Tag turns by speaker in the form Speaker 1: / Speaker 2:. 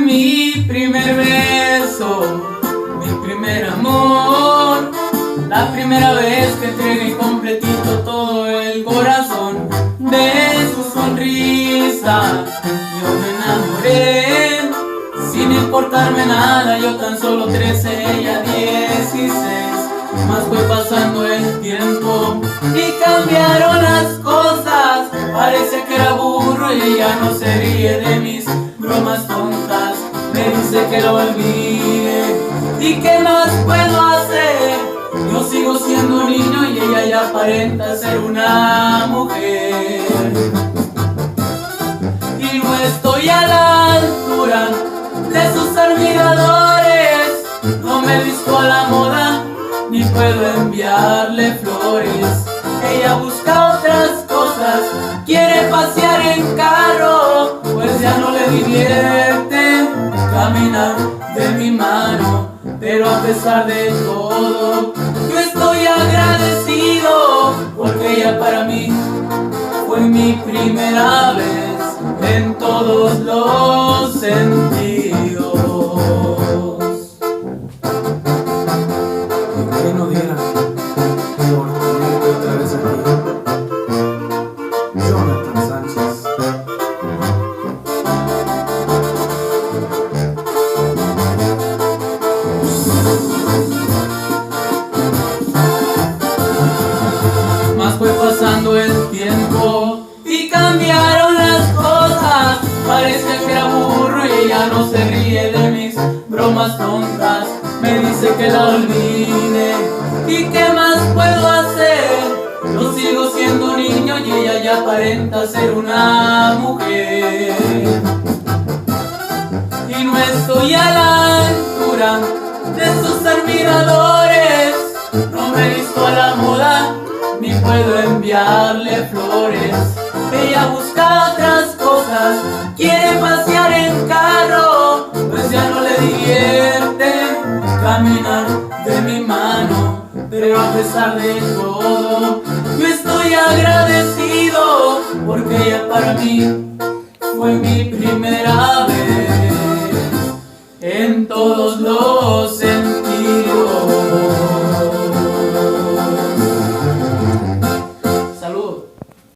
Speaker 1: mi primer beso, mi primer amor, la primera vez que entregué completito todo el corazón. De su sonrisa yo me enamoré, sin importarme nada, yo tan solo 13, ella 16. Más fue pasando el tiempo y cambiaron las cosas. Parece que era burro y ella no se ríe de mis bromas tontas. Me dice que lo olvide, ¿y qué más puedo hacer? Yo sigo siendo un niño y ella ya aparenta ser una mujer. Y no estoy a la altura de sus admiradores, no me he visto a la moda ni puedo enviarle flores. Ella busca otras cosas, quiere pasear en carro, pues ya no le divierte caminar de mi mano. Pero a pesar de todo, yo estoy agradecido, porque ella para mí fue mi primera vez en todos los sentidos.
Speaker 2: Que no diera por tenerte otra vez aquí. Jonathan Sánchez.
Speaker 1: Más fue pasando el tiempo y cambiaron las cosas. Parece que era burro y ella no se ríe de mis bromas tontas. Me dice que la olvide, ¿y qué más puedo hacer? Yo sigo siendo un niño y ella ya aparenta ser una mujer. Y no estoy a la altura de sus admiradores, no me he visto a la moda ni puedo enviarle flores. Ella busca otras cosas, quiere pasear en carro, pues ya no le divierte caminar de mi mano. Pero a pesar de todo, yo estoy agradecido, porque ella para mí fue mi primera vez en todos los sentidos.